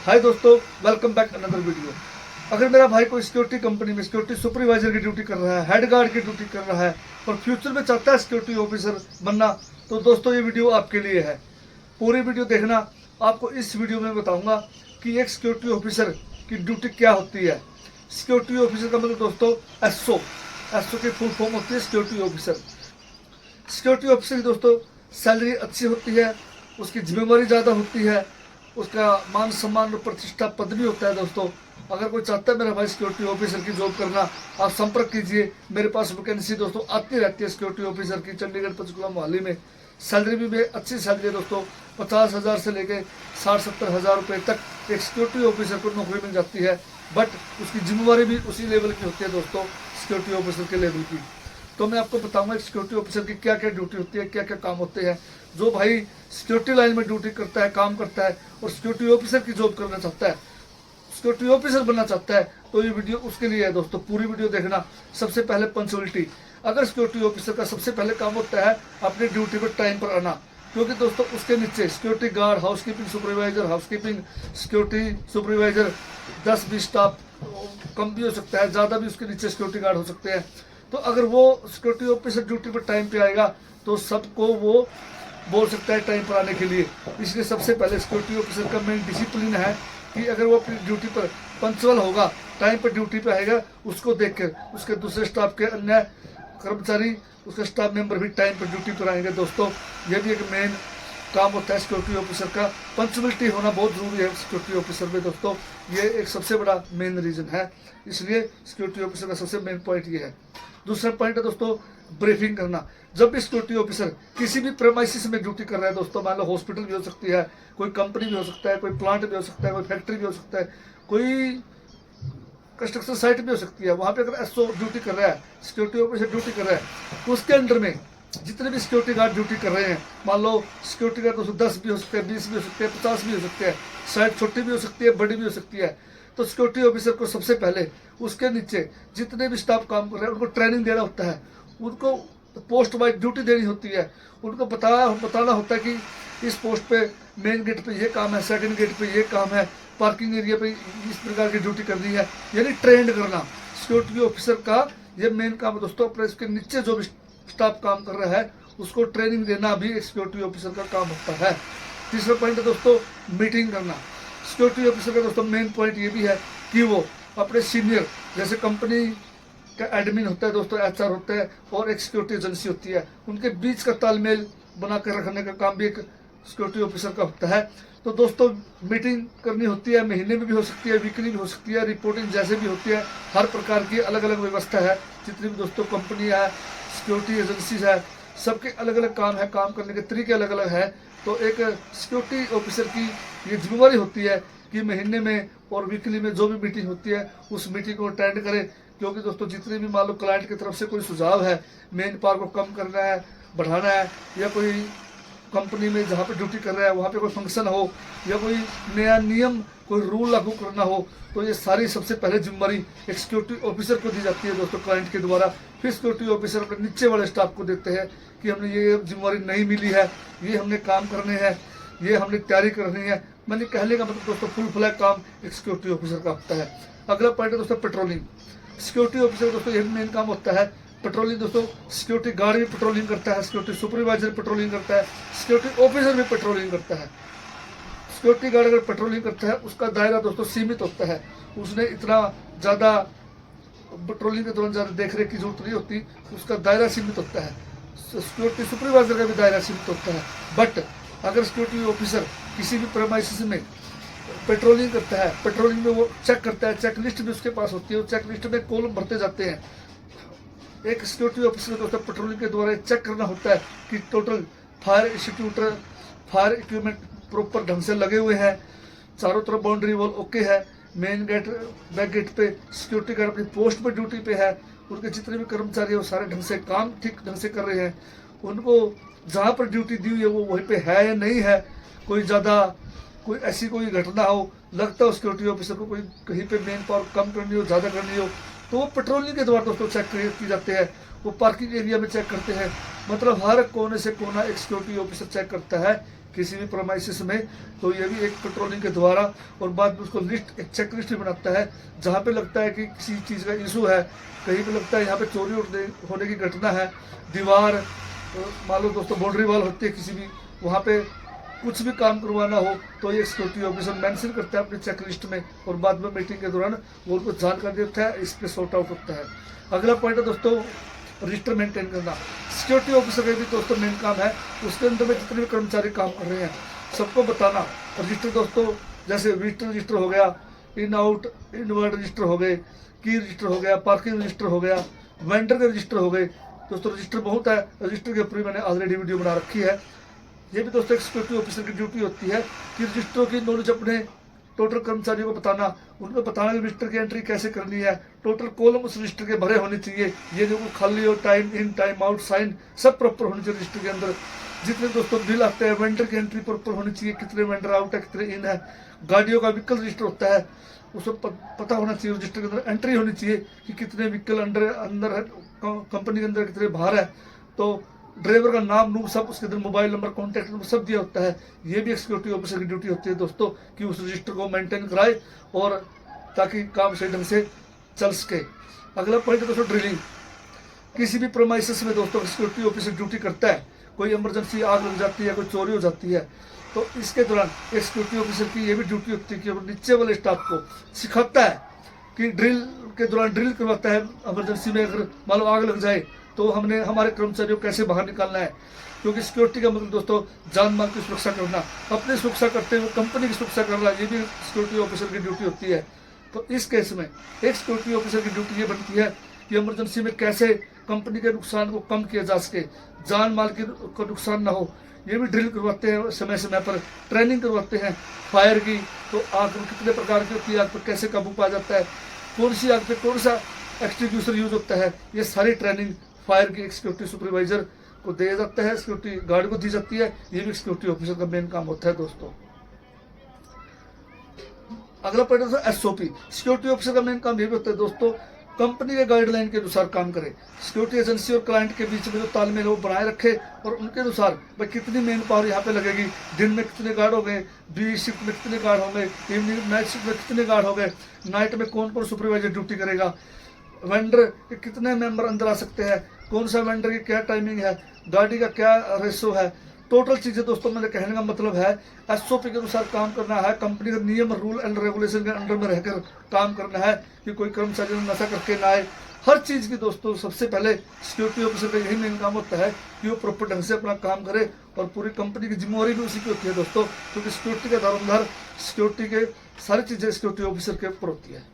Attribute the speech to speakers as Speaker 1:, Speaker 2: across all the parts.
Speaker 1: हाय दोस्तों, welcome back another video. अगर मेरा भाई कोई सिक्योरिटी कंपनी में सिक्योरिटी सुपरवाइजर की ड्यूटी कर रहा है, हेड गार्ड की ड्यूटी कर रहा है और फ्यूचर में चाहता है सिक्योरिटी ऑफिसर बनना, तो दोस्तों ये वीडियो आपके लिए है। पूरी वीडियो देखना। आपको इस वीडियो में बताऊंगा कि एक सिक्योरिटी ऑफिसर की ड्यूटी क्या होती है। सिक्योरिटी ऑफिसर का मतलब दोस्तों एसओ की फुल फॉर्म होती है सिक्योरिटी ऑफिसर। सिक्योरिटी ऑफिसर की दोस्तों सैलरी अच्छी होती है, उसकी जिम्मेवारी ज़्यादा होती है, उसका मान सम्मान और प्रतिष्ठा पद भी होता है। दोस्तों अगर कोई चाहता है मेरा भाई सिक्योरिटी ऑफिसर की जॉब करना, आप संपर्क कीजिए। मेरे पास वैकेंसी दोस्तों आती रहती है सिक्योरिटी ऑफिसर की। चंडीगढ़ पंचकुला मोहाली में सैलरी भी अच्छी सैलरी है दोस्तों। 50,000 से लेके 60-70 हज़ार रुपये तक एक सिक्योरिटी ऑफिसर को नौकरी मिल जाती है। बट उसकी जिम्मेवारी भी उसी लेवल की होती है दोस्तों, सिक्योरिटी ऑफिसर के लेवल की। तो मैं आपको बताऊंगा सिक्योरिटी ऑफिसर की क्या क्या ड्यूटी होती है, क्या क्या काम होते हैं। जो भाई सिक्योरिटी लाइन में ड्यूटी करता है, काम करता है और सिक्योरिटी ऑफिसर की जॉब करना चाहता है, सिक्योरिटी ऑफिसर बनना चाहता है, तो ये वीडियो उसके लिए है दोस्तों। पूरी वीडियो देखना। सबसे पहले पंक्चुअलिटी। अगर सिक्योरिटी ऑफिसर का सबसे पहले काम होता है अपनी ड्यूटी पर टाइम पर आना, क्योंकि दोस्तों उसके नीचे security guard, housekeeping security supervisor 10-20 staff कम भी हो सकता है, ज़्यादा भी उसके नीचे सिक्योरिटी गार्ड हो सकते हैं। तो अगर वो सिक्योरिटी ऑफिसर ड्यूटी पर टाइम पे आएगा तो सबको वो बोल सकता है टाइम पर आने के लिए। इसलिए सबसे पहले सिक्योरिटी ऑफिसर का मेन डिसिप्लिन है कि अगर वो अपनी ड्यूटी पर पंक्चुअल होगा, टाइम पर ड्यूटी पे आएगा, उसको देखकर उसके दूसरे स्टाफ के अन्य कर्मचारी, उसके स्टाफ मेंबर भी टाइम पर ड्यूटी पर आएंगे। दोस्तों ये भी एक मेन काम होता है सिक्योरिटी ऑफिसर का। पंक्चुअलिटी होना बहुत जरूरी है सिक्योरिटी ऑफिसर में दोस्तों। ये एक सबसे बड़ा मेन रीजन है, इसलिए सिक्योरिटी ऑफिसर का सबसे मेन पॉइंट ये है। दूसरा पॉइंट है दोस्तों ब्रीफिंग करना। जब भी सिक्योरिटी ऑफिसर किसी भी प्रेमाइसिस में ड्यूटी कर रहा है दोस्तों, मान लो हॉस्पिटल भी हो सकती है, कोई कंपनी भी हो सकता है, कोई प्लांट भी हो सकता है, कोई फैक्ट्री भी हो सकता है, कोई कंस्ट्रक्शन साइट भी हो सकती है, वहाँ पे अगर एसओ ड्यूटी कर रहा है, सिक्योरिटी ऑफिसर ड्यूटी कर रहा है, तो उसके अंडर में जितने भी सिक्योरिटी गार्ड ड्यूटी कर रहे हैं, मान लो सिक्योरिटी गार्ड दोस्तों 10 भी हो सकते हैं, 20 भी हो सकते हैं, 50 भी हो सकते हैं, साइट छोटी भी हो सकती है, बड़ी भी हो सकती है। तो सिक्योरिटी ऑफिसर को सबसे पहले उसके नीचे जितने भी स्टाफ काम कर रहे हैं उनको ट्रेनिंग देना होता है, उनको पोस्ट वाइज ड्यूटी देनी होती है, उनको बताना होता है कि इस पोस्ट पे मेन गेट पे ये काम है, सेकंड गेट पे ये काम है, पार्किंग एरिया पे इस प्रकार की ड्यूटी करनी है। यानी ट्रेंड करना सिक्योरिटी ऑफिसर का ये मेन काम है दोस्तों। अपने इसके नीचे जो भी स्टाफ काम कर रहा है उसको ट्रेनिंग देना भी एक सिक्योरिटी ऑफिसर का काम होता है। तीसरा पॉइंट है दोस्तों मीटिंग करना। सिक्योरिटी ऑफिसर का दोस्तों मेन पॉइंट ये भी है कि वो अपने सीनियर, जैसे कंपनी का एडमिन होता है दोस्तों, एचआर होता है और एक सिक्योरिटी एजेंसी होती है, उनके बीच का तालमेल बनाकर रखने का काम भी एक सिक्योरिटी ऑफिसर का होता है। तो दोस्तों मीटिंग करनी होती है, महीने में भी हो सकती है, वीकली भी हो सकती है, रिपोर्टिंग जैसे भी होती है। हर प्रकार की अलग अलग व्यवस्था है। जितनी भी दोस्तों कंपनी है, सिक्योरिटी एजेंसीज है, सबके अलग अलग काम है, काम करने के तरीके अलग अलग है। तो एक सिक्योरिटी ऑफिसर की ये जिम्मेवारी होती है कि महीने में और वीकली में जो भी मीटिंग होती है उस मीटिंग को अटेंड करे। क्योंकि दोस्तों जितने भी मान लो क्लाइंट की तरफ से कोई सुझाव है, मेन पावर को कम करना है, बढ़ाना है, या कोई कंपनी में जहाँ पे ड्यूटी कर रहा है वहाँ पे कोई फंक्शन हो, या कोई नया नियम, कोई रूल लागू करना हो, तो ये सारी सबसे पहले जिम्मेवारी एक सिक्योरिटी ऑफिसर को दी जाती है दोस्तों क्लाइंट के द्वारा। फिर सिक्योरिटी ऑफिसर अपने नीचे वाले स्टाफ को देते हैं कि हमने ये जिम्मेवारी नहीं मिली है, ये हमने काम करने हैं, ये हमने तैयारी करनी है। मैंने कहने का मतलब दोस्तों फुल फ्लैग काम एक सिक्योरिटी ऑफिसर का होता है। अगला पॉइंट है दोस्तों पेट्रोलिंग। सिक्योरिटी ऑफिसर दोस्तों यही मेन काम होता है पेट्रोलिंग। दोस्तों सिक्योरिटी गार्ड भी पेट्रोलिंग करता है, सिक्योरिटी सुपरवाइजर पेट्रोलिंग करता है, सिक्योरिटी ऑफिसर भी पेट्रोलिंग करता है। सिक्योरिटी गार्ड अगर पेट्रोलिंग करता है उसका दायरा दोस्तों सीमित होता है, उसने इतना ज़्यादा पेट्रोलिंग के दौरान ज़्यादा देख रेख की जरूरत नहीं होती, उसका दायरा सीमित होता है। सिक्योरिटी सुपरवाइजर का भी दायरा सीमित होता है। बट अगर सिक्योरिटी ऑफिसर किसी भी प्रेमाइसिस में पेट्रोलिंग करता है, पेट्रोलिंग में वो चेक करता है, चेक लिस्ट भी उसके पास होती है, चेक लिस्ट में कॉलम भरते जाते हैं। एक सिक्योरिटी ऑफिसर को दोस्तों पेट्रोलिंग के द्वारा चेक करना होता है कि टोटल फायर इक्विपमेंट प्रॉपर ढंग से लगे हुए हैं, चारों तरफ बाउंड्री वॉल ओके है, मेन गेट बैक गेट पे सिक्योरिटी गार्ड अपनी पोस्ट पे ड्यूटी पे है, उनके जितने भी कर्मचारी है वो सारे ढंग से काम ठीक ढंग से कर रहे हैं, उनको जहाँ पर ड्यूटी दी हुई है वो वहीं पे है या नहीं है, कोई ऐसी कोई घटना हो, लगता है सिक्योरिटी ऑफिसर को कोई कहीं पे मेन पावर कम करनी हो, ज़्यादा करनी हो, तो वो पेट्रोलिंग के द्वारा दोस्तों चेक की जाते हैं। वो पार्किंग एरिया में चेक करते हैं, मतलब हर कोने से कोना एक सिक्योरिटी ऑफिसर चेक करता है किसी भी प्रोमाइसिस में, तो ये भी एक पेट्रोलिंग के द्वारा और बाद में उसको लिस्ट, एक चेक लिस्ट भी बनाता है। जहाँ पे लगता है कि किसी चीज़ का इशू है, कहीं पे लगता है यहाँ पे चोरी होने की घटना है, दीवार मान लो दोस्तों बाउंड्री वॉल होती है किसी भी, वहाँ पे कुछ भी काम करवाना हो तो ये सिक्योरिटी ऑफिसर मेंशन करता है अपनी चेक लिस्ट में, और बाद में मीटिंग के दौरान वो उनको जानकारी देता है, इस पे सॉर्ट आउट होता है। अगला पॉइंट है दोस्तों रजिस्टर मेंटेन करना। सिक्योरिटी ऑफिसर का भी दोस्तों मेन काम है, उसके अंदर में जितने भी कर्मचारी काम कर रहे हैं सबको बताना। रजिस्टर दोस्तों जैसे विजिटर रजिस्टर हो गया, इन आउट इनवर्ड रजिस्टर हो गए, की रजिस्टर हो गया, पार्किंग रजिस्टर हो गया, वेंडर के रजिस्टर हो गए। दोस्तों रजिस्टर बहुत है, रजिस्टर के ऊपर मैंने ऑलरेडी वीडियो बना रखी है। ये भी दोस्तों एक सिक्योरिटी ऑफिसर की ड्यूटी होती है कि रजिस्टरों की नॉलेज अपने टोटल कर्मचारियों को बताना, उनको बताना कि रजिस्टर की एंट्री कैसे करनी है, टोटल कॉलम उस रजिस्टर के भरे होने चाहिए, ये जो खाली हो, time in time out sign सब प्रॉपर होने चाहिए रजिस्टर के अंदर। जितने दोस्तों बिल आते हैं वेंडर की एंट्री प्रॉपर होनी चाहिए, कितने वेंडर आउट है, कितने इन है। गाड़ियों का व्हीकल रजिस्टर होता है, उसको पता होना चाहिए, रजिस्टर के अंदर एंट्री होनी चाहिए कि कितने व्हीकल अंदर है, कंपनी के अंदर कितने बाहर है। तो ड्राइवर का नाम नूम सब उसके अंदर, मोबाइल नंबर, कॉन्टैक्ट नंबर सब दिया होता है। ये भी एक सिक्योरिटी ऑफिसर की ड्यूटी होती है दोस्तों कि उस रजिस्टर को मेंटेन कराए और ताकि काम सही ढंग से चल सके। अगला पॉइंट है दोस्तों ड्रिलिंग। किसी भी प्रोमाइसिस में दोस्तों सिक्योरिटी ऑफिसर ड्यूटी करता है, कोई इमरजेंसी आग लग जाती है, कोई चोरी हो जाती है, तो इसके दौरान एक सिक्योरिटी ऑफिसर की ये भी ड्यूटी होती है कि वो नीचे वाले स्टाफ को सिखाता है कि ड्रिल के दौरान ड्रिल करवाता है। इमरजेंसी में अगर मान लो आग लग जाए तो हमने हमारे कर्मचारियों को कैसे बाहर निकालना है, क्योंकि सिक्योरिटी का मतलब दोस्तों जान माल की सुरक्षा करना, अपनी सुरक्षा करते हुए कंपनी की सुरक्षा करना, ये भी सिक्योरिटी ऑफिसर की ड्यूटी होती है। तो इस केस में एक सिक्योरिटी ऑफिसर की ड्यूटी ये बनती है कि इमरजेंसी में कैसे कंपनी के नुकसान को कम किया जा सके, जान माल को नुकसान ना हो। ये भी ड्रिल करवाते हैं, समय समय पर ट्रेनिंग करवाते हैं। फायर की तो आग कितने प्रकार की होती है, आग पर कैसे काबू पाया जाता है, कौन सी आग पे कौन सा एक्सटिंग्विशर यूज होता है, ये सारी ट्रेनिंग फायर की एक सिक्योरिटी सुपरवाइजर को दिया जाता है, सिक्योरिटी गार्ड को दी जाती है। ये भी सिक्योरिटी ऑफिसर का मेन काम होता है दोस्तों। अगला पॉइंट है एसओपी। सिक्योरिटी ऑफिसर का मेन काम ये भी होता है दोस्तों कंपनी के गाइडलाइन के अनुसार काम करे, सिक्योरिटी एजेंसी और क्लाइंट के बीच में जो तालमेल है वो बनाए रखे, और उनके अनुसार भाई कितनी मैन पावर यहाँ पे लगेगी, दिन में कितने गार्ड हो गए, बी शिफ्ट में कितने गार्ड हो गए, इवनिंग नाइट शिफ्ट में कितने गार्ड हो गए, नाइट में कौन कौन सुपरवाइजर ड्यूटी करेगा, वेंडर के कितने मेंबर अंदर आ सकते हैं, कौन सा वेंडर की क्या टाइमिंग है, गाड़ी का क्या रेशो है। टोटल चीज़ें दोस्तों मेरे कहने का मतलब है एसओपी के अनुसार काम करना है, कंपनी के नियम रूल एंड रेगुलेशन के अंडर में रहकर काम करना है कि कोई कर्मचारी नशा करके ना आए। हर चीज़ की दोस्तों सबसे पहले सिक्योरिटी ऑफिसर का यही मेन काम होता है कि वो प्रॉपर ढंग से अपना काम करे, और पूरी कंपनी की जिम्मेवारी भी उसी की होती है दोस्तों, क्योंकि सिक्योरिटी का दारोमदार सिक्योरिटी के सारी चीज़ें सिक्योरिटी ऑफिसर के ऊपर होती है।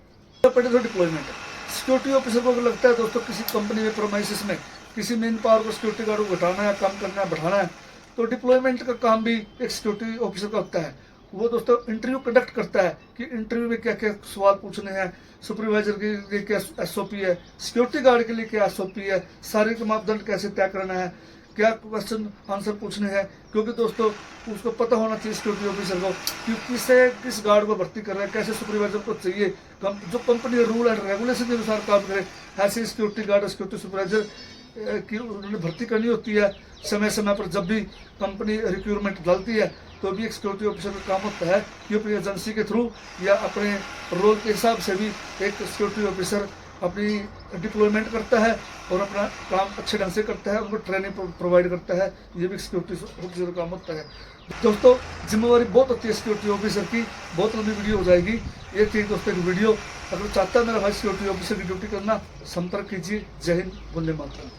Speaker 1: डिप्लॉयमेंट। सिक्योरिटी ऑफिसर को अगर लगता है दोस्तों किसी कंपनी में प्रोमाइसिस में किसी मेन पावर को सिक्योरिटी गार्ड को घटाना है, कम करना है, बढ़ाना है, तो डिप्लॉयमेंट का काम भी एक सिक्योरिटी ऑफिसर का होता है। वो दोस्तों इंटरव्यू कंडक्ट करता है कि इंटरव्यू में क्या क्या सवाल पूछने हैं, सुपरवाइजर के लिए क्या एसओपी है, सिक्योरिटी गार्ड के लिए क्या एसओपी है, शारीरिक मापदंड कैसे तय करना है, क्या क्वेश्चन आंसर पूछने हैं। क्योंकि दोस्तों उसको पता होना चाहिए सिक्योरिटी ऑफिसर को कि किस गार्ड को भर्ती कर रहा है, कैसे सुपरवाइजर को चाहिए, जो कंपनी रूल एंड रेगुलेशन के अनुसार काम करे, ऐसे सिक्योरिटी गार्ड और सिक्योरिटी सुपरवाइजर की उन्होंने भर्ती करनी होती है। समय समय पर जब भी कंपनी रिक्रूटमेंट डालती है तो भी एक सिक्योरिटी ऑफिसर का काम होता है कि अपनी एजेंसी के थ्रू या अपने रोल के हिसाब से भी एक सिक्योरिटी ऑफिसर अपनी डिप्लॉयमेंट करता है और अपना काम अच्छे ढंग से करता है, उनको ट्रेनिंग प्रोवाइड करता है। ये भी सिक्योरिटी ऑफिसर का काम होता है दोस्तों। जिम्मेवारी बहुत होती है सिक्योरिटी ऑफिसर की, बहुत लंबी वीडियो हो जाएगी। ये थी दोस्तों एक वीडियो। अगर चाहता है मेरा भाई सिक्योरिटी ऑफिसर की ड्यूटी करना, संपर्क कीजिए। जय हिंद, वंदे मातरम।